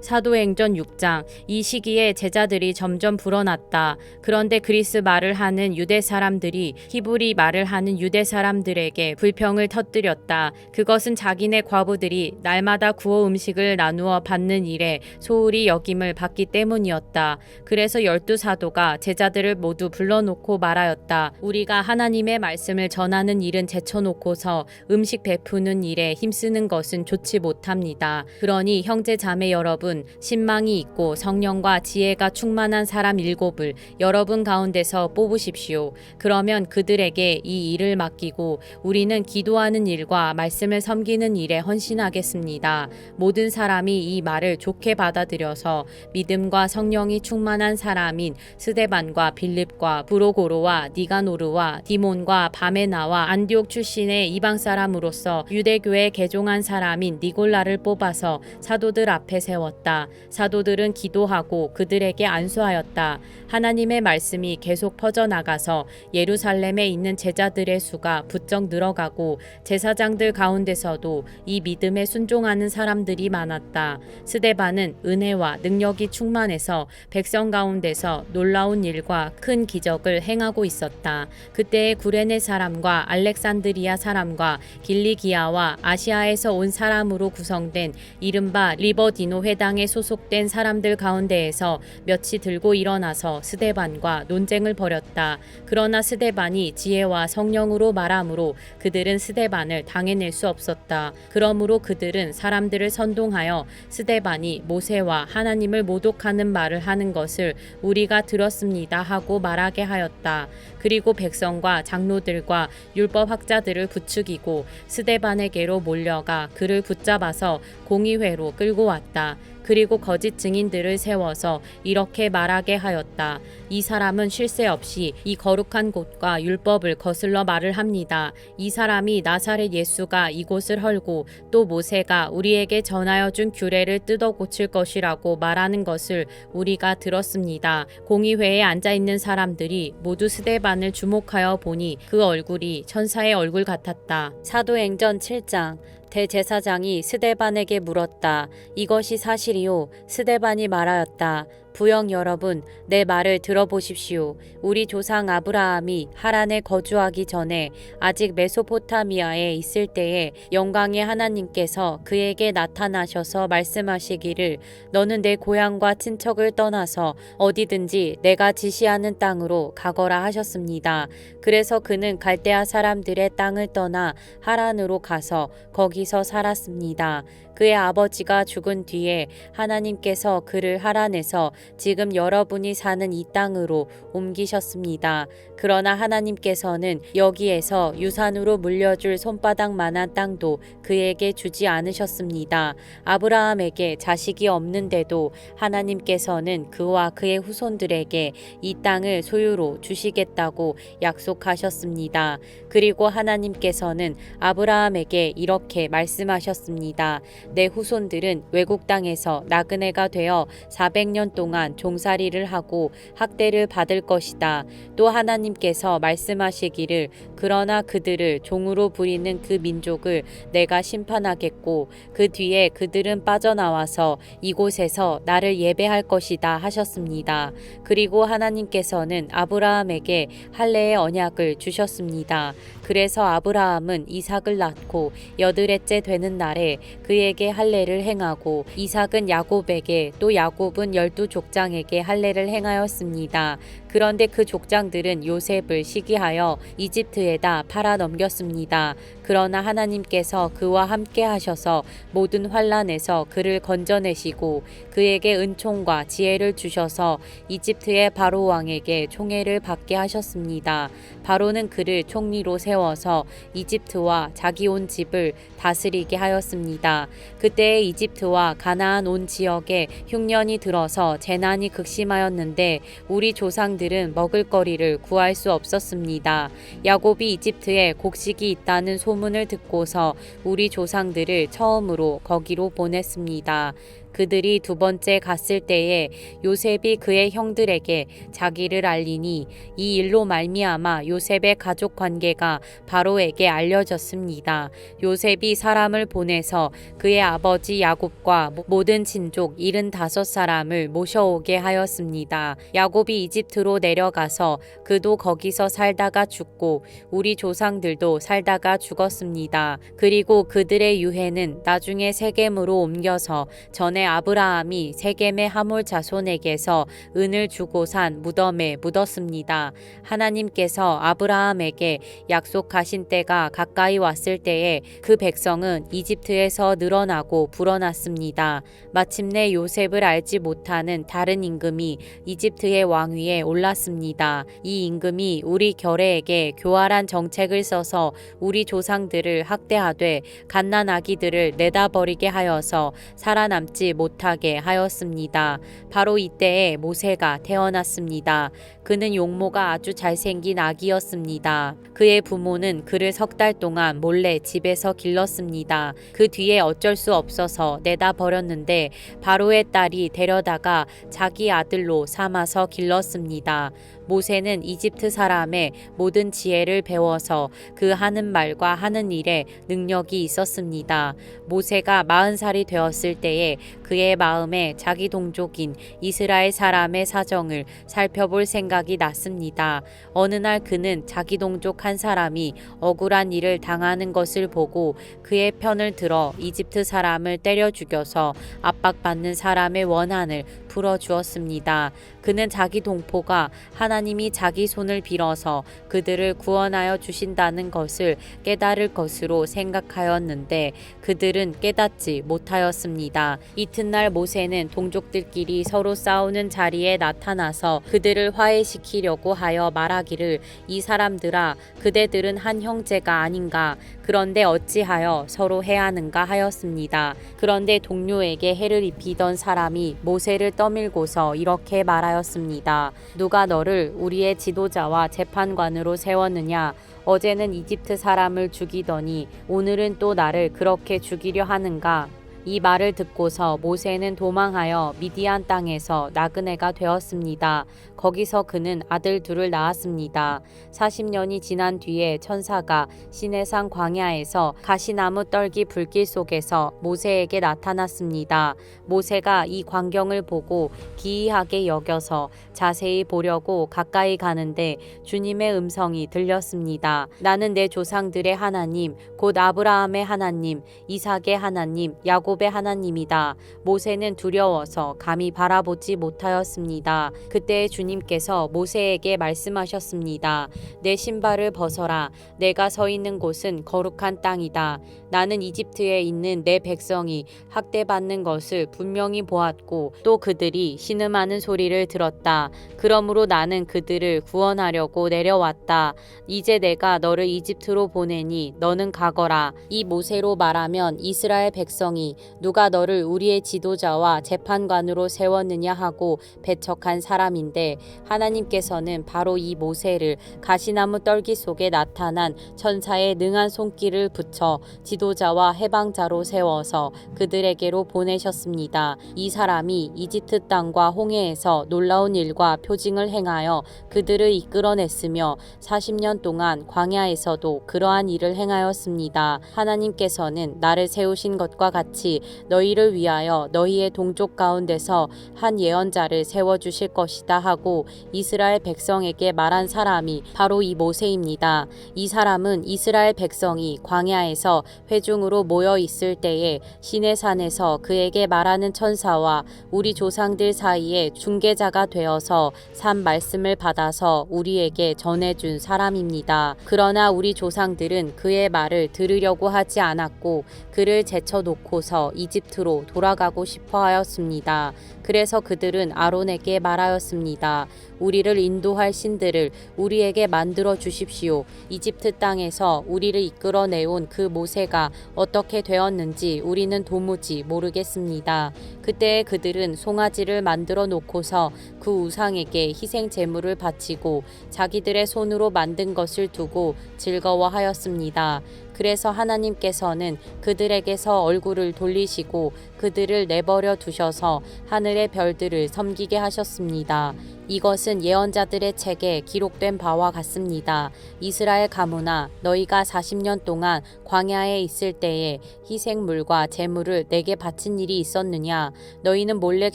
사도행전 6장. 이 시기에 제자들이 점점 불어났다. 그런데 그리스 말을 하는 유대 사람들이 히브리 말을 하는 유대 사람들에게 불평을 터뜨렸다. 그것은 자기네 과부들이 날마다 구워 음식을 나누어 받는 일에 소홀히 여김을 받기 때문이었다. 그래서 12사도가 제자들을 모두 불러놓고 말하였다. 우리가 하나님의 말씀을 전하는 일은 제쳐놓고서 음식 베푸는 일에 힘쓰는 것은 좋지 못합니다. 그러니 형제 자매 여러분, 신망이 있고 성령과 지혜가 충만한 사람 7을 여러분 가운데서 뽑으십시오. 그러면 그들에게 이 일을 맡기고 우리는 기도하는 일과 말씀을 섬기는 일에 헌신하겠습니다. 모든 사람이 이 말을 좋게 받아들여서 믿음과 성령이 충만한 사람인 스데반과 빌립과 브로고로와 니가노르와 디몬과 바메나와 안디옥 출신의 이방 사람으로서 유대교에 개종한 사람인 니골라를 뽑아서 사도들 앞에 세웠다. 사도들은 기도하고 그들에게 안수하였다. 하나님의 말씀이 계속 퍼져나가서 예루살렘에 있는 제자들의 수가 부쩍 늘어가고 제사장들 가운데서도 이 믿음에 순종하는 사람들이 많았다. 스데반은 은혜와 능력이 충만해서 백성 가운데서 놀라운 일과 큰 기적을 행하고 있었다. 그때의 구레네 사람과 알렉산드리아 사람과 길리기아와 아시아에서 온 사람으로 구성된 이른바 리버디노 회당에 소속된 사람들 가운데에서 몇이 들고 일어나서 스데반과 논쟁을 벌였다. 그러나 스데반이 지혜와 성령으로 말하므로 그들은 스데반을 당해낼 수 없었다. 그러므로 그들은 사람들을 선동하여 스데반이 모세와 하나님을 모독하는 말을 하는 것을 우리가 들었습니다 하고 말하게 하였다. 그리고 백성과 장로들과 율법학자들을 부추기고 스데반에게로 몰려가 그를 붙잡아서 공의회로 끌고 왔다. 그리고 거짓 증인들을 세워서 이렇게 말하게 하였다. 이 사람은 쉴 새 없이 이 거룩한 곳과 율법을 거슬러 말을 합니다. 이 사람이 나사렛 예수가 이곳을 헐고 또 모세가 우리에게 전하여 준 규례를 뜯어 고칠 것이라고 말하는 것을 우리가 들었습니다. 공의회에 앉아있는 사람들이 모두 스데반을 주목하여 보니 그 얼굴이 천사의 얼굴 같았다. 사도행전 7장. 대제사장이 스데반에게 물었다. 이것이 사실이요? 스데반이 말하였다. 부영 여러분, 내 말을 들어보십시오. 우리 조상 아브라함이 하란에 거주하기 전에 아직 메소포타미아에 있을 때에 영광의 하나님께서 그에게 나타나셔서 말씀하시기를 너는 내 고향과 친척을 떠나서 어디든지 내가 지시하는 땅으로 가거라 하셨습니다. 그래서 그는 갈대아 사람들의 땅을 떠나 하란으로 가서 거기서 살았습니다. 그의 아버지가 죽은 뒤에 하나님께서 그를 하란에서 지금 여러분이 사는 이 땅으로 옮기셨습니다. 그러나 하나님께서는 여기에서 유산으로 물려줄 손바닥만한 땅도 그에게 주지 않으셨습니다. 아브라함에게 자식이 없는데도 하나님께서는 그와 그의 후손들에게 이 땅을 소유로 주시겠다고 약속하셨습니다. 그리고 하나님께서는 아브라함에게 이렇게 말씀하셨습니다. 내 후손들은 외국 땅에서 나그네가 되어 400년 동안 종살이를 하고 학대를 받을 것이다. 또 하나님께서 말씀하시기를 그러나 그들을 종으로 부리는 그 민족을 내가 심판하겠고 그 뒤에 그들은 빠져나와서 이곳에서 나를 예배할 것이다 하셨습니다. 그리고 하나님께서는 아브라함에게 할례의 언약을 주셨습니다. 그래서 아브라함은 이삭을 낳고 8해째 되는 날에 그에게 할례를 행하고 이삭은 야곱에게 또 야곱은 12족장에게 할례를 행하였습니다. 그런데 그 족장들은 요셉을 시기하여 이집트에다 팔아 넘겼습니다. 그러나 하나님께서 그와 함께 하셔서 모든 환난에서 그를 건져내시고 그에게 은총과 지혜를 주셔서 이집트의 바로 왕에게 총애를 받게 하셨습니다. 바로는 그를 총리로 세워서 이집트와 자기 온 집을 다스리게 하였습니다. 그때 이집트와 가나안 온 지역에 흉년이 들어서 재난이 극심하였는데 우리 조상들은 먹을거리를 구할 수 없었습니다. 야곱이 이집트에 곡식이 있다는 소문을 듣고서 우리 조상들을 처음으로 거기로 보냈습니다. 그들이 두 번째 갔을 때에 요셉이 그의 형들에게 자기를 알리니 이 일로 말미암아 요셉의 가족 관계가 바로에게 알려졌습니다. 요셉이 사람을 보내서 그의 아버지 야곱과 모든 친족 75사람을 모셔오게 하였습니다. 야곱이 이집트로 내려가서 그도 거기서 살다가 죽고 우리 조상들도 살다가 죽었습니다. 그리고 그들의 유해는 나중에 세겜으로 옮겨서 전에 아브라함이 세겜의 하몰 자손에게서 은을 주고 산 무덤에 묻었습니다. 하나님께서 아브라함에게 약속하신 때가 가까이 왔을 때에 그 백성은 이집트에서 늘어나고 불어났습니다. 마침내 요셉을 알지 못하는 다른 임금이 이집트의 왕위에 올랐습니다. 이 임금이 우리 결혜에게 교활한 정책을 써서 우리 조상들을 학대하되 갓난 아기들을 내다버리게 하여서 살아남지 못하게 하였습니다. 바로 이때에 모세가 태어났습니다. 그는 용모가 아주 잘생긴 아기였습니다. 그의 부모는 그를 석 달 동안 몰래 집에서 길렀습니다. 그 뒤에 어쩔 수 없어서 내다 버렸는데 바로의 딸이 데려다가 자기 아들로 삼아서 길렀습니다. 모세는 이집트 사람의 모든 지혜를 배워서 그 하는 말과 하는 일에 능력이 있었습니다. 모세가 40살이 되었을 때에 그의 마음에 자기 동족인 이스라엘 사람의 사정을 살펴볼 생각이 났습니다. 어느 날 그는 자기 동족 한 사람이 억울한 일을 당하는 것을 보고 그의 편을 들어 이집트 사람을 때려 죽여서 압박받는 사람의 원한을 풀어주었습니다. 그는 자기 동포가 하나님이 자기 손을 빌어서 그들을 구원하여 주신다는 것을 깨달을 것으로 생각하였는데 그들은 깨닫지 못하였습니다. 이튿날 모세는 동족들끼리 서로 싸우는 자리에 나타나서 그들을 화해시키려고 하여 말하기를 이 사람들아 그대들은 한 형제가 아닌가 그런데 어찌하여 서로 해하는가 하였습니다. 그런데 동료에게 해를 입히던 사람이 모세를 떠밀고서 이렇게 말하였습니다. 누가 너를 우리의 지도자와 재판관으로 세웠느냐? 어제는 이집트 사람을 죽이더니 오늘은 또 나를 그렇게 죽이려 하는가? 이 말을 듣고서 모세는 도망하여 미디안 땅에서 나그네가 되었습니다. 거기서 그는 아들 둘을 낳았습니다. 40년이 지난 뒤에 천사가 시내산 광야에서 가시나무 떨기 불길 속에서 모세에게 나타났습니다. 모세가 이 광경을 보고 기이하게 여겨서 자세히 보려고 가까이 가는데 주님의 음성이 들렸습니다. 나는 내 조상들의 하나님, 곧 아브라함의 하나님, 이삭의 하나님, 야곱의 하나님이다. 모세는 두려워서 감히 바라보지 못하였습니다. 그때 주님께서 모세에게 말씀하셨습니다. 내 신발을 벗어라. 내가 서 있는 곳은 거룩한 땅이다. 나는 이집트에 있는 내 백성이 학대받는 것을 분명히 보았고 또 그들이 신음하는 소리를 들었다. 그러므로 나는 그들을 구원하려고 내려왔다. 이제 내가 너를 이집트로 보내니 너는 가거라. 이 모세로 말하면 이스라엘 백성이 누가 너를 우리의 지도자와 재판관으로 세웠느냐 하고 배척한 사람인데 하나님께서는 바로 이 모세를 가시나무 떨기 속에 나타난 천사의 능한 손길을 붙여 지도자와 해방자로 세워서 그들에게로 보내셨습니다. 이 사람이 이집트 땅과 홍해에서 놀라운 일과 표징을 행하여 그들을 이끌어냈으며 40년 동안 광야에서도 그러한 일을 행하였습니다. 하나님께서는 나를 세우신 것과 같이 너희를 위하여 너희의 동족 가운데서 한 예언자를 세워주실 것이다 하고 이스라엘 백성에게 말한 사람이 바로 이 모세입니다. 이 사람은 이스라엘 백성이 광야에서 회중으로 모여 있을 때에 시내산에서 그에게 말하는 천사와 우리 조상들 사이에 중개자가 되어서 산 말씀을 받아서 우리에게 전해준 사람입니다. 그러나 우리 조상들은 그의 말을 들으려고 하지 않았고 그를 제쳐놓고서 이집트로 돌아가고 싶어 하였습니다. 그래서 그들은 아론에게 말하였습니다. 우리를 인도할 신들을 우리에게 만들어 주십시오. 이집트 땅에서 우리를 이끌어내온 그 모세가 어떻게 되었는지 우리는 도무지 모르겠습니다. 그때 그들은 송아지를 만들어 놓고서 그 우상에게 희생 제물을 바치고 자기들의 손으로 만든 것을 두고 즐거워하였습니다. 그래서 하나님께서는 그들에게서 얼굴을 돌리시고 그들을 내버려 두셔서 하늘의 별들을 섬기게 하셨습니다. 이것은 예언자들의 책에 기록된 바와 같습니다. 이스라엘 가문아, 너희가 40년 동안 광야에 있을 때에 희생물과 제물을 내게 바친 일이 있었느냐? 너희는 몰렉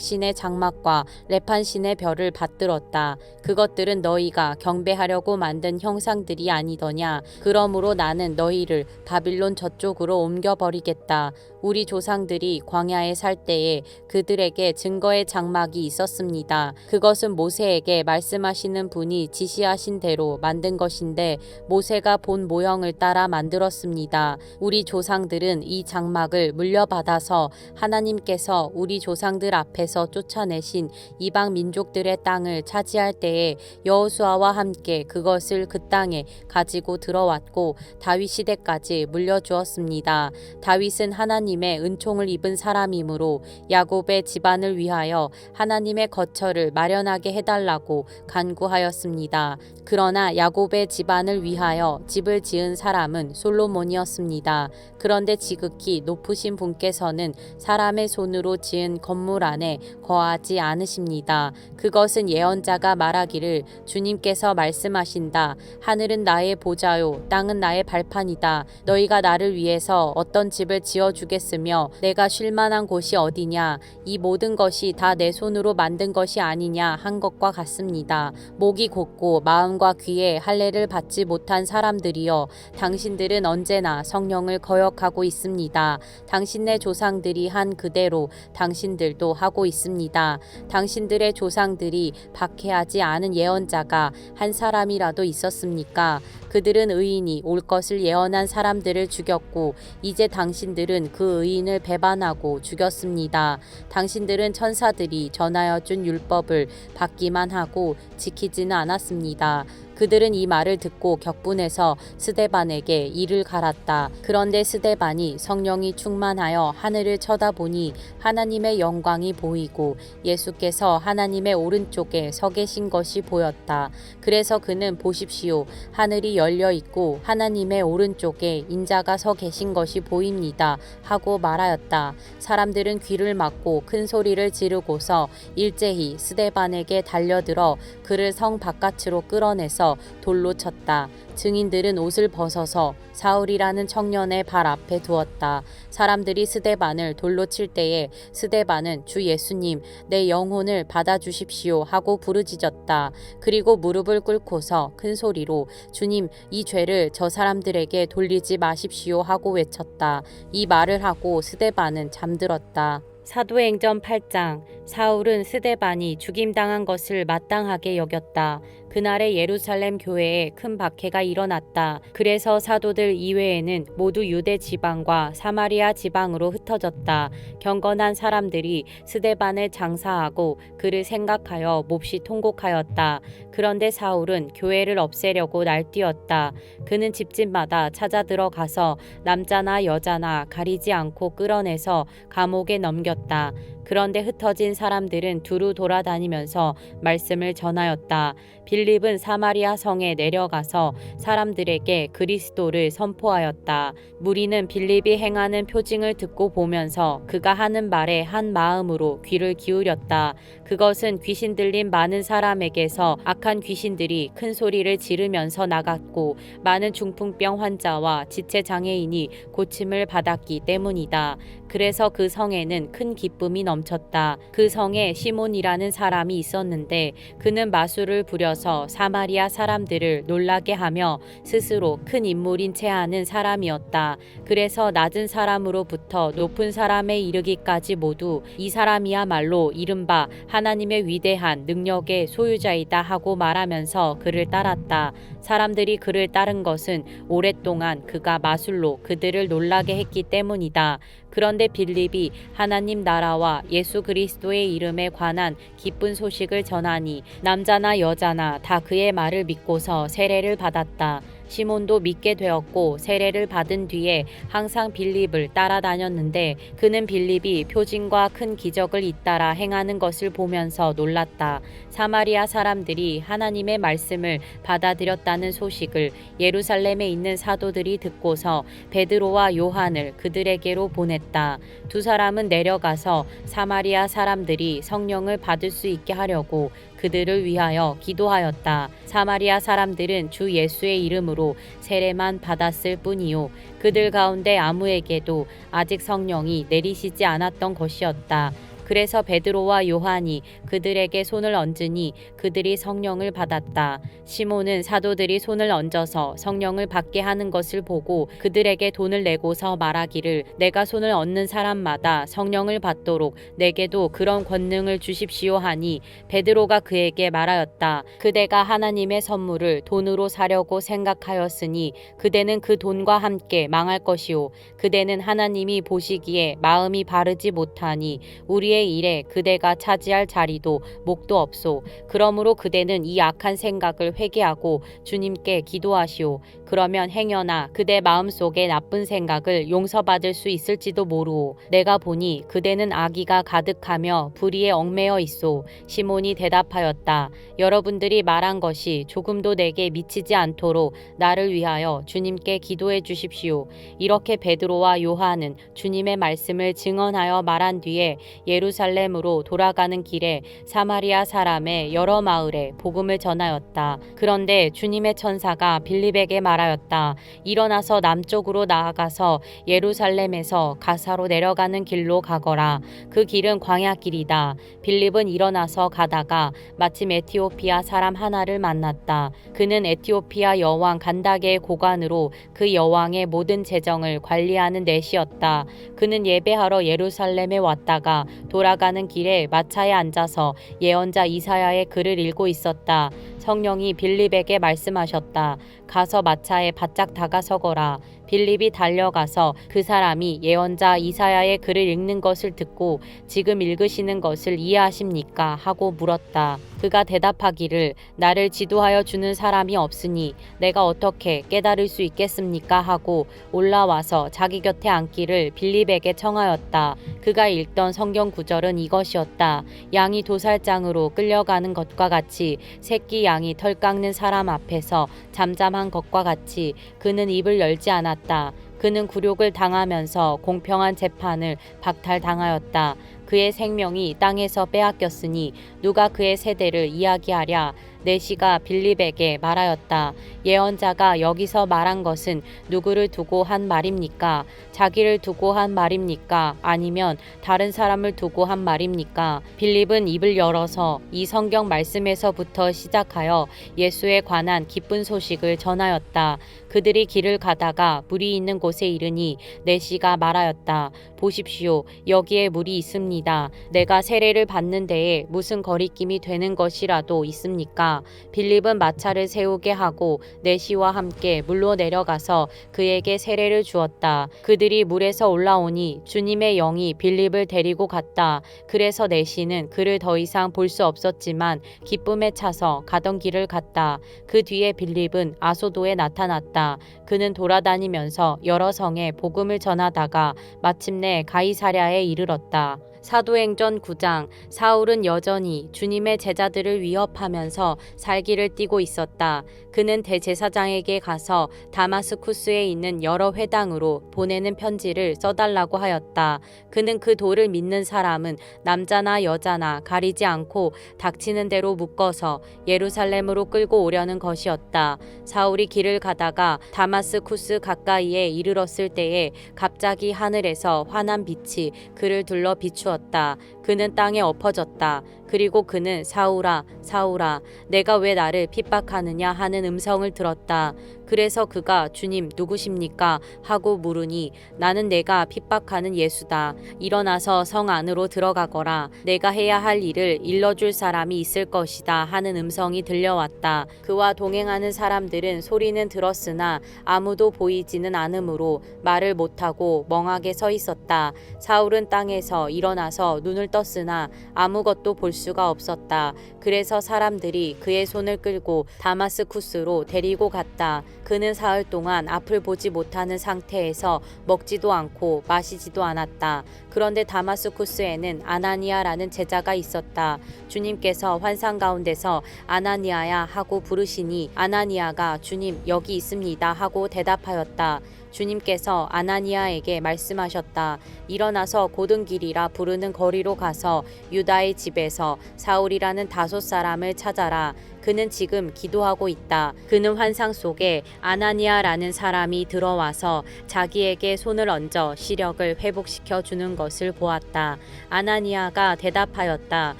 신의 장막과 레판 신의 별을 받들었다. 그것들은 너희가 경배하려고 만든 형상들이 아니더냐? 그러므로 나는 너희를 바빌론 저쪽으로 옮겨버리겠다. 우리 조상들이 광야에 살 때에 그들에게 증거의 장막이 있었습니다. 그것은 모세에게 말씀하시는 분이 지시하신 대로 만든 것인데 모세가 본 모형을 따라 만들었습니다. 우리 조상들은 이 장막을 물려받아서 하나님께서 우리 조상들 앞에서 쫓아내신 이방 민족들의 땅을 차지할 때에 여호수아와 함께 그것을 그 땅에 가지고 들어왔고 다윗 시대까지 물려주었습니다. 다윗은 하나님의 은총을 입은 사람이므로 야곱의 집안을 위하여 하나님의 거처를 마련하게 해달라고 간구하였습니다. 그러나 야곱의 집안을 위하여 집을 지은 사람은 솔로몬이었습니다. 그런데 지극히 높으신 분께서는 사람의 손으로 지은 건물 안에 거하지 않으십니다. 그것은 예언자가 말하기를 주님께서 말씀하신다. 하늘은 나의 보좌요 땅은 나의 발판이다. 너희가 나를 위해서 어떤 집을 지어주겠으며 내가 쉴 만한 곳이 어디냐? 이 모든 것이 다 내 손으로 만든 것이 아니냐 한 것과 같습니다. 목이 곧고 마음과 귀에 할례를 받지 못한 사람들이여, 당신들은 언제나 성령을 거역하고 있습니다. 당신네 조상들이 한 그대로 당신들도 하고 있습니다. 당신들의 조상들이 박해하지 않은 예언자가 한 사람이라도 있었습니까? 그들은 의인이 올 것을 예언한 사람들을 죽였고 이제 당신들은 그 의인을 배반하고 죽였습니다. 당신들은 천사들이 전하여 준 율법을 받기만 하고 지키지는 않았습니다. 그들은 이 말을 듣고 격분해서 스데반에게 이를 갈았다. 그런데 스데반이 성령이 충만하여 하늘을 쳐다보니 하나님의 영광이 보이고 예수께서 하나님의 오른쪽에 서 계신 것이 보였다. 그래서 그는 보십시오, 하늘이 열려 있고 하나님의 오른쪽에 인자가 서 계신 것이 보입니다 하고 말하였다. 사람들은 귀를 막고 큰 소리를 지르고서 일제히 스데반에게 달려들어 그를 성 바깥으로 끌어내서 돌로 쳤다. 증인들은 옷을 벗어서 사울이라는 청년의 발 앞에 두었다. 사람들이 스데반을 돌로 칠 때에 스데반은 주 예수님, 내 영혼을 받아주십시오 하고 부르짖었다. 그리고 무릎을 꿇고서 큰 소리로 주님, 이 죄를 저 사람들에게 돌리지 마십시오 하고 외쳤다. 이 말을 하고 스데반은 잠들었다. 사도행전 8장. 사울은 스데반이 죽임당한 것을 마땅하게 여겼다. 그날에 예루살렘 교회에 큰 박해가 일어났다. 그래서 사도들 이외에는 모두 유대 지방과 사마리아 지방으로 흩어졌다. 경건한 사람들이 스데반을 장사하고 그를 생각하여 몹시 통곡하였다. 그런데 사울은 교회를 없애려고 날뛰었다. 그는 집집마다 찾아 들어가서 남자나 여자나 가리지 않고 끌어내서 감옥에 넘겼다. 그런데 흩어진 사람들은 두루 돌아다니면서 말씀을 전하였다. 빌립은 사마리아 성에 내려가서 사람들에게 그리스도를 선포하였다. 무리는 빌립이 행하는 표징을 듣고 보면서 그가 하는 말에 한 마음으로 귀를 기울였다. 그것은 귀신 들린 많은 사람에게서 악한 귀신들이 큰 소리를 지르면서 나갔고 많은 중풍병 환자와 지체 장애인이 고침을 받았기 때문이다. 그래서 그 성에는 큰 기쁨이 넘쳤다. 그 성에 시몬이라는 사람이 있었는데 그는 마술을 부려서 사마리아 사람들을 놀라게 하며 스스로 큰 인물인 체 하는 사람이었다. 그래서 낮은 사람으로부터 높은 사람에 이르기까지 모두 이 사람이야말로 이른바 하나님의 위대한 능력의 소유자이다 하고 말하면서 그를 따랐다. 사람들이 그를 따른 것은 오랫동안 그가 마술로 그들을 놀라게 했기 때문이다. 그런데 빌립이 하나님 나라와 예수 그리스도의 이름에 관한 기쁜 소식을 전하니 남자나 여자나 다 그의 말을 믿고서 세례를 받았다. 시몬도 믿게 되었고 세례를 받은 뒤에 항상 빌립을 따라다녔는데 그는 빌립이 표징과 큰 기적을 잇따라 행하는 것을 보면서 놀랐다. 사마리아 사람들이 하나님의 말씀을 받아들였다는 소식을 예루살렘에 있는 사도들이 듣고서 베드로와 요한을 그들에게로 보냈다. 두 사람은 내려가서 사마리아 사람들이 성령을 받을 수 있게 하려고 그들을 위하여 기도하였다. 사마리아 사람들은 주 예수의 이름으로 세례만 받았을 뿐이요 그들 가운데 아무에게도 아직 성령이 내리시지 않았던 것이었다. 그래서 베드로와 요한이 그들에게 손을 얹으니 그들이 성령을 받았다. 시몬은 사도들이 손을 얹어서 성령을 받게 하는 것을 보고 그들에게 돈을 내고서 말하기를 내가 손을 얹는 사람마다 성령을 받도록 내게도 그런 권능을 주십시오 하니 베드로가 그에게 말하였다. 그대가 하나님의 선물을 돈으로 사려고 생각하였으니 그대는 그 돈과 함께 망할 것이요 그대는 하나님이 보시기에 마음이 바르지 못하니 우리의 일에 그대가 차지할 자리도 목도 없소. 그러므로 그대는 이 악한 생각을 회개하고 주님께 기도하시오. 그러면 행여나 그대 마음속에 나쁜 생각을 용서받을 수 있을지도 모르오. 내가 보니 그대는 악의가 가득하며 불의에 얽매여 있소. 시몬이 대답하였다. 여러분들이 말한 것이 조금도 내게 미치지 않도록 나를 위하여 주님께 기도해 주십시오. 이렇게 베드로와 요한은 주님의 말씀을 증언하여 말한 뒤에 예루살렘으로 돌아가는 길에 사마리아 사람의 여러 마을에 복음을 전하였다. 그런데 주님의 천사가 빌립에게 말하였다. 일어나서 남쪽으로 나아가서 예루살렘에서 가사로 내려가는 길로 가거라. 그 길은 광야길이다. 빌립은 일어나서 가다가 마침 에티오피아 사람 하나를 만났다. 그는 에티오피아 여왕 간다게의 고관으로 그 여왕의 모든 재정을 관리하는 넷이었다. 그는 예배하러 예루살렘에 왔다가 돌아가는 길에 마차에 앉아서 예언자 이사야의 글을 읽고 있었다. 성령이 빌립에게 말씀하셨다. 가서 마차에 바짝 다가서거라. 빌립이 달려가서 그 사람이 예언자 이사야의 글을 읽는 것을 듣고 지금 읽으시는 것을 이해하십니까? 하고 물었다. 그가 대답하기를 나를 지도하여 주는 사람이 없으니 내가 어떻게 깨달을 수 있겠습니까? 하고 올라와서 자기 곁에 앉기를 빌립에게 청하였다. 그가 읽던 성경 구절은 이것이었다. 양이 도살장으로 끌려가는 것과 같이 새끼 양이 털 깎는 사람 앞에서 잠잠한 것과 같이 그는 입을 열지 않았다. 그는 굴욕을 당하면서 공평한 재판을 박탈당하였다. 그의 생명이 땅에서 빼앗겼으니 누가 그의 세대를 이야기하랴. 내시가 빌립에게 말하였다. 예언자가 여기서 말한 것은 누구를 두고 한 말입니까? 자기를 두고 한 말입니까? 아니면 다른 사람을 두고 한 말입니까? 빌립은 입을 열어서 이 성경 말씀에서부터 시작하여 예수에 관한 기쁜 소식을 전하였다. 그들이 길을 가다가 물이 있는 곳에 이르니 내시가 말하였다. 보십시오. 여기에 물이 있습니다. 내가 세례를 받는 데에 무슨 거리낌이 되는 것이라도 있습니까? 빌립은 마차를 세우게 하고 내시와 함께 물로 내려가서 그에게 세례를 주었다. 그들이 물에서 올라오니 주님의 영이 빌립을 데리고 갔다. 그래서 내시는 그를 더 이상 볼 수 없었지만 기쁨에 차서 가던 길을 갔다. 그 뒤에 빌립은 아소도에 나타났다. 그는 돌아다니면서 여러 성에 복음을 전하다가 마침내 가이사랴에 이르렀다. 사도행전 9장. 사울은 여전히 주님의 제자들을 위협하면서 살기를 띠고 있었다. 그는 대제사장에게 가서 다마스쿠스에 있는 여러 회당으로 보내는 편지를 써달라고 하였다. 그는 그 도를 믿는 사람은 남자나 여자나 가리지 않고 닥치는 대로 묶어서 예루살렘으로 끌고 오려는 것이었다. 사울이 길을 가다가 다마스쿠스 가까이에 이르렀을 때에 갑자기 하늘에서 환한 빛이 그를 둘러 비추었다. 그는 땅에 엎어졌다. 그리고 그는 사울아, 사울아, 내가 왜 나를 핍박하느냐 하는 음성을 들었다. 그래서 그가 주님 누구십니까? 하고 물으니 나는 내가 핍박하는 예수다. 일어나서 성 안으로 들어가거라. 내가 해야 할 일을 일러줄 사람이 있을 것이다 하는 음성이 들려왔다. 그와 동행하는 사람들은 소리는 들었으나 아무도 보이지는 않으므로 말을 못하고 멍하게 서 있었다. 사울은 땅에서 일어나 일어나서 눈을 떴으나 아무것도 볼 수가 없었다. 그래서 사람들이 그의 손을 끌고 다마스쿠스로 데리고 갔다. 그는 사흘 동안 앞을 보지 못하는 상태에서 먹지도 않고 마시지도 않았다. 그런데 다마스쿠스에는 아나니아라는 제자가 있었다. 주님께서 환상 가운데서 아나니아야 하고 부르시니 아나니아가 주님 여기 있습니다 하고 대답하였다. 주님께서 아나니아에게 말씀하셨다. 일어나서 고든 길이라 부르는 거리로 가서 유다의 집에서 사울이라는 5사람을 찾아라. 그는 지금 기도하고 있다. 그는 환상 속에 아나니아라는 사람이 들어와서 자기에게 손을 얹어 시력을 회복시켜 주는 것을 보았다. 아나니아가 대답하였다.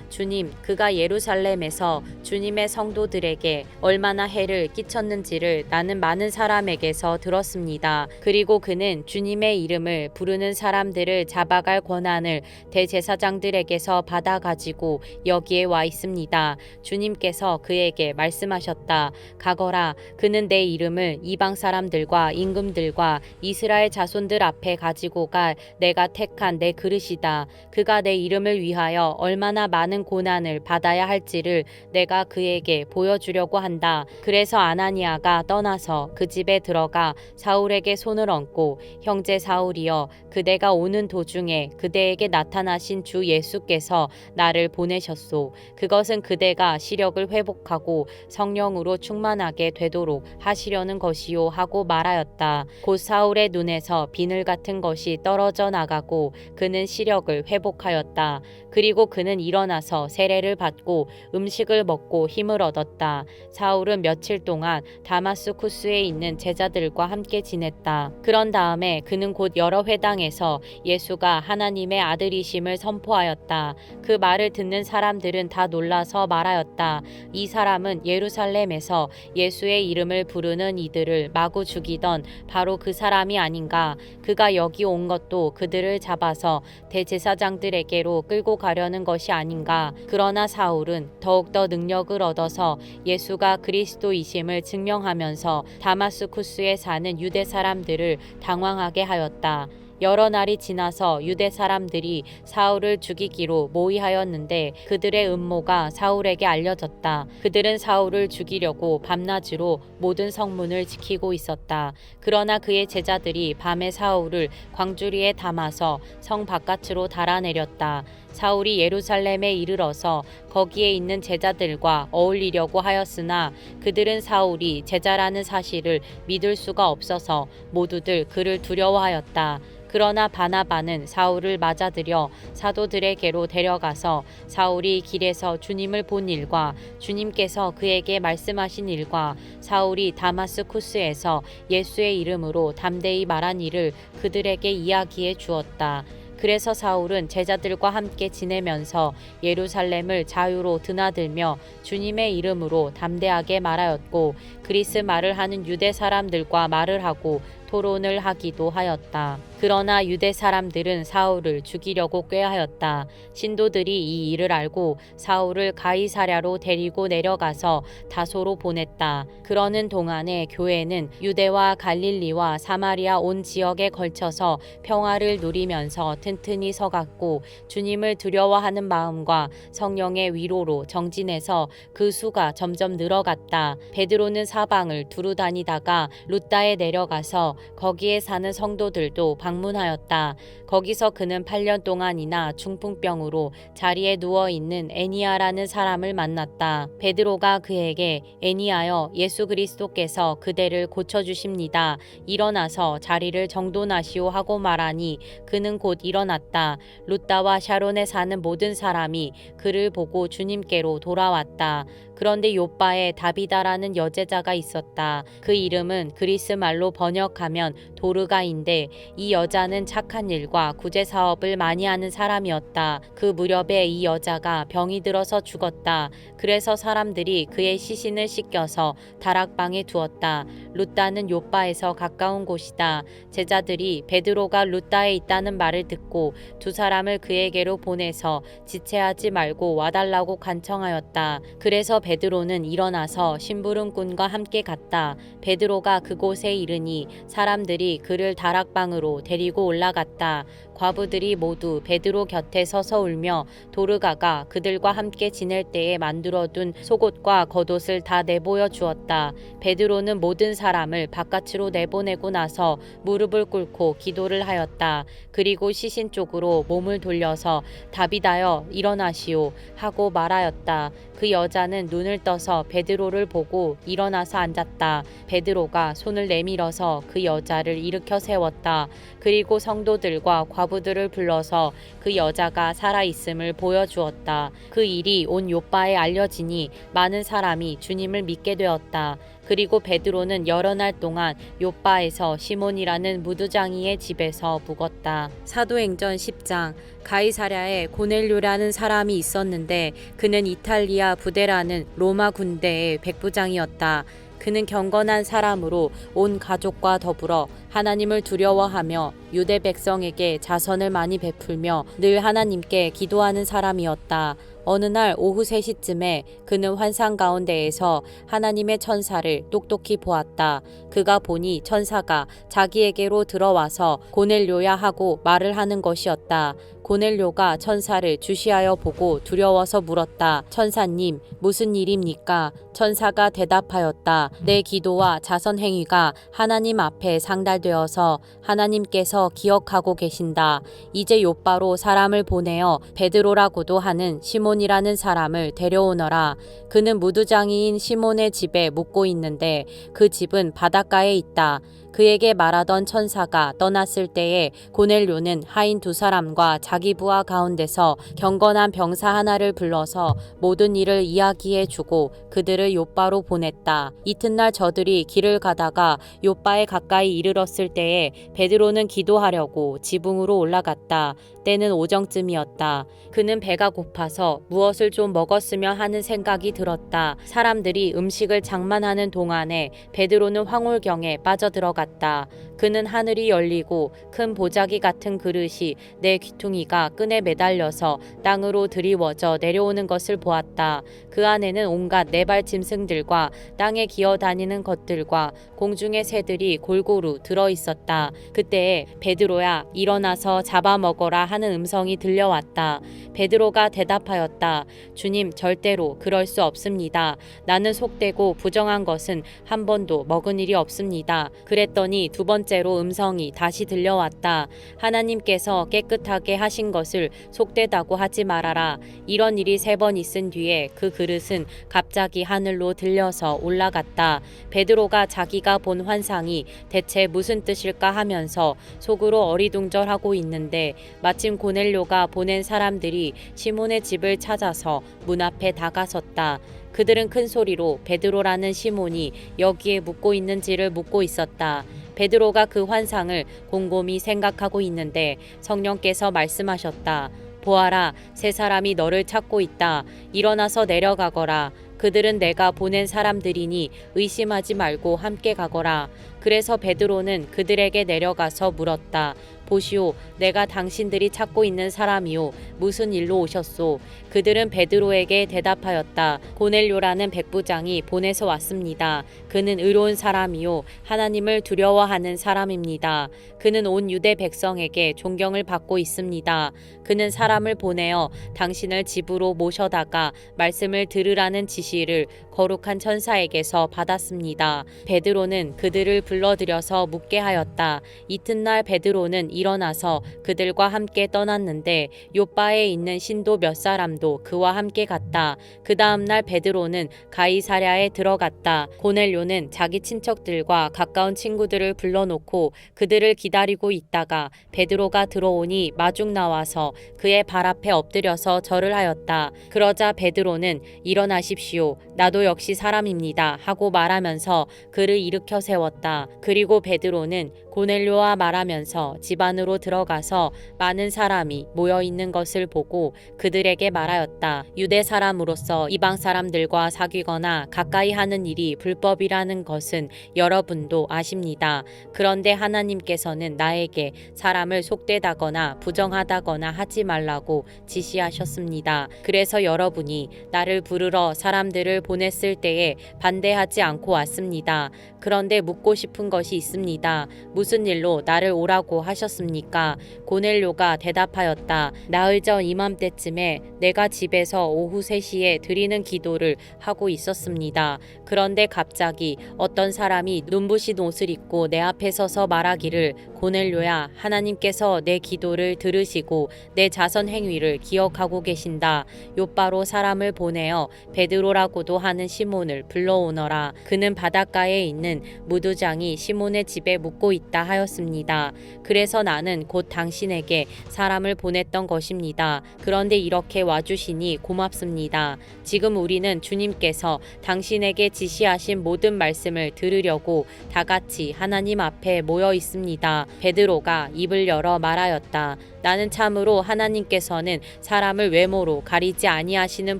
주님, 그가 예루살렘에서 주님의 성도들에게 얼마나 해를 끼쳤는지를 나는 많은 사람에게서 들었습니다. 그리고 그는 주님의 이름을 부르는 사람들을 잡아갈 권한을 대제사장들에게서 받아가지고 여기에 와 있습니다. 주님께서 그에게 말씀하셨다. 가거라. 그는 내 이름을 이방 사람들과 임금들과 이스라엘 자손들 앞에 가지고 갈 내가 택한 내 그릇이다. 그가 내 이름을 위하여 얼마나 많은 고난을 받아야 할지를 내가 그에게 보여주려고 한다. 그래서 아나니아가 떠나서 그 집에 들어가 사울에게 손을 얹고 형제 사울이여 그대가 오는 도중에 그대에게 나타나신 주 예수께서 나를 보내셨소. 그것은 그대가 시력을 회복하고 성령으로 충만하게 되도록 하시려는 것이요 하고 말하였다. 곧 사울의 눈에서 비늘 같은 것이 떨어져 나가고 그는 시력을 회복하였다. 그리고 그는 일어나서 세례를 받고 음식을 먹고 힘을 얻었다. 사울은 며칠 동안 다마스쿠스에 있는 제자들과 함께 지냈다. 그런 다음에 그는 곧 여러 회당에서 예수가 하나님의 아들이심을 선포하였다. 그 말을 듣는 사람들은 다 놀라서 말하였다. 이 사람은 예루살렘에서 예수의 이름을 부르는 이들을 마구 죽이던 바로 그 사람이 아닌가. 그가 여기 온 것도 그들을 잡아서 대제사장들에게로 끌고 가려는 것이 아닌가. 그러나 사울은 더욱더 능력을 얻어서 예수가 그리스도이심을 증명하면서 다마스쿠스에 사는 유대 사람들을 당황하게 하였다. 여러 날이 지나서 유대 사람들이 사울을 죽이기로 모의하였는데 그들의 음모가 사울에게 알려졌다. 그들은 사울을 죽이려고 밤낮으로 모든 성문을 지키고 있었다. 그러나 그의 제자들이 밤에 사울을 광주리에 담아서 성 바깥으로 달아내렸다. 사울이 예루살렘에 이르러서 거기에 있는 제자들과 어울리려고 하였으나 그들은 사울이 제자라는 사실을 믿을 수가 없어서 모두들 그를 두려워하였다. 그러나 바나바는 사울을 맞아들여 사도들에게로 데려가서 사울이 길에서 주님을 본 일과 주님께서 그에게 말씀하신 일과 사울이 다마스쿠스에서 예수의 이름으로 담대히 말한 일을 그들에게 이야기해 주었다. 그래서 사울은 제자들과 함께 지내면서 예루살렘을 자유로 드나들며 주님의 이름으로 담대하게 말하였고 그리스 말을 하는 유대 사람들과 말을 하고 토론을 하기도 하였다. 그러나 유대 사람들은 사울을 죽이려고 꾀하였다. 신도들이 이 일을 알고 사울을 가이사랴로 데리고 내려가서 다소로 보냈다. 그러는 동안에 교회는 유대와 갈릴리와 사마리아 온 지역에 걸쳐서 평화를 누리면서 튼튼히 서갔고 주님을 두려워하는 마음과 성령의 위로로 정진해서 그 수가 점점 늘어갔다. 베드로는 사방을 두루 다니다가 룻다에 내려가서 거기에 사는 성도들도 방문하였다. 거기서 그는 8년 동안이나 중풍병으로 자리에 누워있는 애니아라는 사람을 만났다. 베드로가 그에게 애니아여 예수 그리스도께서 그대를 고쳐주십니다. 일어나서 자리를 정돈하시오 하고 말하니 그는 곧 일어났다. 룻다와 샤론에 사는 모든 사람이 그를 보고 주님께로 돌아왔다. 그런데 요빠에 다비다라는 여제자가 있었다. 그 이름은 그리스 말로 번역하면 도르가인데 이 여자는 착한 일과 구제 사업을 많이 하는 사람이었다. 그 무렵에 이 여자가 병이 들어서 죽었다. 그래서 사람들이 그의 시신을 씻겨서 다락방에 두었다. 룻다는 요빠에서 가까운 곳이다. 제자들이 베드로가 룻다에 있다는 말을 듣고 두 사람을 그에게로 보내서 지체하지 말고 와달라고 간청하였다. 그래서 베드로는 일어나서 심부름꾼과 함께 갔다. 베드로가 그곳에 이르니 사람들이 그를 다락방으로 데리고 올라갔다. 과부들이 모두 베드로 곁에 서서 울며 도르가가 그들과 함께 지낼 때에 만들어둔 속옷과 겉옷을 다 내보여 주었다. 베드로는 모든 사람을 바깥으로 내보내고 나서 무릎을 꿇고 기도를 하였다. 그리고 시신 쪽으로 몸을 돌려서 다비다여 일어나시오 하고 말하였다. 그 여자는 눈을 떠서 베드로를 보고 일어나서 앉았다. 베드로가 손을 내밀어서 그 여자를 일으켜 세웠다. 그리고 성도들과 과부들을 불러서 그 여자가 살아있음을 보여주었다. 그 일이 온 요빠에 알려지니 많은 사람이 주님을 믿게 되었다. 그리고 베드로는 여러 날 동안 요빠에서 시몬이라는 무두장이의 집에서 묵었다. 사도행전 10장. 가이사랴에 고넬료라는 사람이 있었는데 그는 이탈리아 부대라는 로마 군대의 백부장이었다. 그는 경건한 사람으로 온 가족과 더불어 하나님을 두려워하며 유대 백성에게 자선을 많이 베풀며 늘 하나님께 기도하는 사람이었다. 어느 날 오후 3시쯤에 그는 환상 가운데에서 하나님의 천사를 똑똑히 보았다. 그가 보니 천사가 자기에게로 들어와서 고넬료야 하고 말을 하는 것이었다. 고넬료가 천사를 주시하여 보고 두려워서 물었다. 천사님, 무슨 일입니까? 천사가 대답하였다. 내 기도와 자선 행위가 하나님 앞에 상달되어서 하나님께서 기억하고 계신다. 이제 요바로 사람을 보내어 베드로라고도 하는 시몬이라는 사람을 데려오너라. 그는 무두장이인 시몬의 집에 묵고 있는데 그 집은 바닷가에 있다. 그에게 말하던 천사가 떠났을 때에 고넬료는 하인 2사람과 자기 부하 가운데서 경건한 병사 하나를 불러서 모든 일을 이야기해 주고 그들을 요바로 보냈다. 이튿날 저들이 길을 가다가 요바에 가까이 이르렀을 때에 베드로는 기도하려고 지붕으로 올라갔다. 때는 오정쯤이었다. 그는 배가 고파서 무엇을 좀 먹었으면 하는 생각이 들었다. 사람들이 음식을 장만하는 동안에 베드로는 황홀경에 빠져들어갔다. 그는 하늘이 열리고 큰 보자기 같은 그릇이 내 귀퉁이가 끈에 매달려서 땅으로 드리워져 내려오는 것을 보았다. 그 안에는 온갖 네발 짐승들과 땅에 기어다니는 것들과 공중의 새들이 골고루 들어있었다. 그때에 베드로야 일어나서 잡아먹어라 하는 음성이 들려왔다. 베드로가 대답하였다. 주님, 절대로 그럴 수 없습니다. 나는 속되고 부정한 것은 한 번도 먹은 일이 없습니다. 그랬더니 2번째로 음성이 다시 들려왔다. 하나님께서 깨끗하게 하신 것을 속되다고 하지 말아라. 이런 일이 3번 있은 뒤에 그 그릇은 갑자기 하늘로 들려서 올라갔다. 베드로가 자기가 본 환상이 대체 무슨 뜻일까 하면서 속으로 어리둥절하고 있는데 마침 고넬료가 보낸 사람들이 시몬의 집을 찾아서 문 앞에 다가섰다. 그들은 큰 소리로 베드로라는 시몬이 여기에 묵고 있는지를 묻고 있었다. 베드로가 그 환상을 곰곰이 생각하고 있는데 성령께서 말씀하셨다. 보아라, 3사람이 너를 찾고 있다. 일어나서 내려가거라. 그들은 내가 보낸 사람들이니 의심하지 말고 함께 가거라. 그래서 베드로는 그들에게 내려가서 물었다. 보시오, 내가 당신들이 찾고 있는 사람이요. 무슨 일로 오셨소? 그들은 베드로에게 대답하였다. 고넬료라는 백부장이 보내서 왔습니다. 그는 의로운 사람이요. 하나님을 두려워하는 사람입니다. 그는 온 유대 백성에게 존경을 받고 있습니다. 그는 사람을 보내어 당신을 집으로 모셔다가 말씀을 들으라는 지시를 거룩한 천사에게서 받았습니다. 베드로는 그들을 불러들여서 묻게 하였다. 이튿날 베드로는 일어나서 그들과 함께 떠났는데 요빠에 있는 신도 몇 사람도 그와 함께 갔다. 그 다음날 베드로는 가이사랴에 들어갔다. 고넬료는 자기 친척들과 가까운 친구들을 불러놓고 그들을 기다리고 있다가 베드로가 들어오니 마중 나와서 그의 발 앞에 엎드려서 절을 하였다. 그러자 베드로는 일어나십시오. 나도 역시 사람입니다. 하고 말하면서 그를 일으켜 세웠다. 그리고 베드로는 고넬료와 말하면서 집 안으로 들어가서 많은 사람이 모여 있는 것을 보고 그들에게 말하였다. 유대 사람으로서 이방 사람들과 사귀거나 가까이 하는 일이 불법이라는 것은 여러분도 아십니다. 그런데 하나님께서는 나에게 사람을 속되다거나 부정하다거나 하지 말라고 지시하셨습니다. 그래서 여러분이 나를 부르러 사람들을 보냈을 때에 반대하지 않고 왔습니다. 그런데 묻고 싶은 것이 있습니다. 무슨 일로 나를 오라고 하셨습니까? 고넬료가 대답하였다. 나흘 전 이맘때쯤에 내가 집에서 오후 3시에 드리는 기도를 하고 있었습니다. 그런데 갑자기 어떤 사람이 눈부신 옷을 입고 내 앞에 서서 말하기를, 고넬료야, 하나님께서 내 기도를 들으시고 내 자선 행위를 기억하고 계신다. 욥바로 사람을 보내어 베드로라고도 하는 시몬을 불러오너라. 그는 바닷가에 있는 무두장이 시몬의 집에 묵고 있다 하였습니다. 그래서 나는 곧 당신에게 사람을 보냈던 것입니다. 그런데 이렇게 와주시니 고맙습니다. 지금 우리는 주님께서 당신에게 지시하신 모든 말씀을 들으려고 다 같이 하나님 앞에 모여 있습니다. 베드로가 입을 열어 말하였다. 나는 참으로 하나님께서는 사람을 외모로 가리지 아니하시는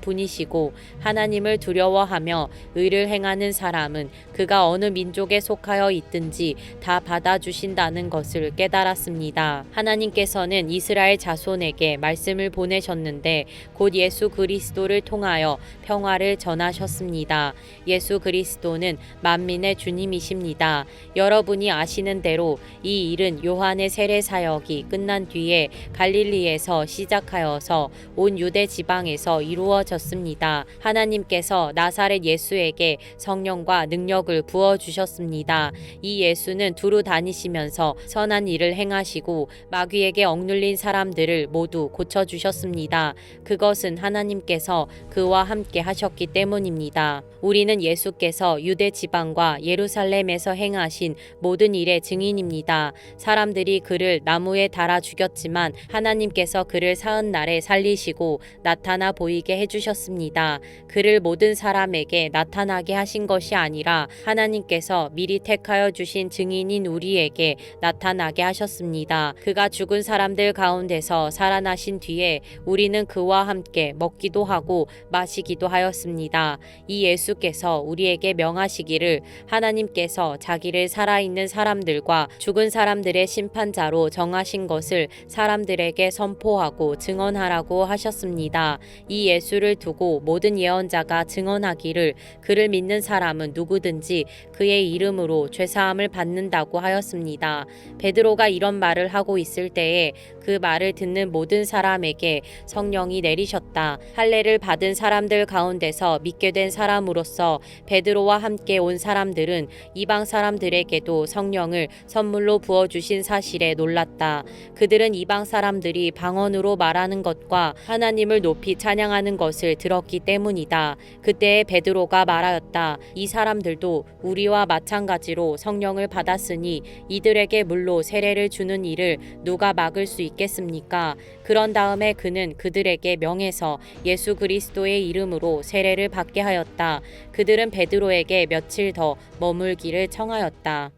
분이시고 하나님을 두려워하며 의를 행하는 사람은 그가 어느 민족에 속하여 있든지 다 받아주신다는 것을 깨달았습니다. 하나님께서는 이스라엘 자손에게 말씀을 보내셨는데 곧 예수 그리스도를 통하여 평화를 전하셨습니다. 예수 그리스도는 만민의 주님이십니다. 여러분이 아시는 대로 이 일은 요한의 세례 사역이 끝난 뒤에 갈릴리에서 시작하여서 온 유대 지방에서 이루어졌습니다. 하나님께서 나사렛 예수에게 성령과 능력을 부어주셨습니다. 이 예수는 두루 다니시면서 선한 일을 행하시고 마귀에게 억눌린 사람들을 모두 고쳐주셨습니다. 그것은 하나님께서 그와 함께 하셨기 때문입니다. 우리는 예수께서 유대 지방과 예루살렘에서 행하신 모든 일의 증인입니다. 사람들이 그를 나무에 달아 죽였지만 하나님께서 그를 사흘 날에 살리시고 나타나 보이게 해주셨습니다. 그를 모든 사람에게 나타나게 하신 것이 아니라 하나님께서 미리 택하여 주신 증인인 우리에게 나타나게 하셨습니다. 그가 죽은 사람들 가운데서 살아나신 뒤에 우리는 그와 함께 먹기도 하고 마시기도 하였습니다. 이 예수께서 우리에게 명하시기를 하나님께서 자기를 살아있는 사람들과 죽은 사람들의 심판자로 정하신 것을 사람들에게 선포하고 증언하라고 하셨습니다. 이 예수를 두고 모든 예언자가 증언하기를 그를 믿는 사람은 누구든지 그의 이름으로 죄사함을 받는다고 하였습니다. 베드로가 이런 말을 하고 있을 때에 그 말을 듣는 모든 사람에게 성령이 내리셨다. 할례를 받은 사람들 가운데서 믿게 된 사람으로서 베드로와 함께 온 사람들은 이방 사람들에게도 성령을 선물로 부어주신 사실에 놀랐다. 그들은 이방 사람들이 방언으로 말하는 것과 하나님을 높이 찬양하는 것을 들었기 때문이다. 그때 베드로가 말하였다. 이 사람들도 우리와 마찬가지로 성령을 받았으니 이들에게 물로 세례를 주는 일을 누가 막을 수 있겠습니까? 그런 다음에 그는 그들에게 명해서 예수 그리스도의 이름으로 세례를 받게 하였다. 그들은 베드로에게 며칠 더 머물기를 청하였다.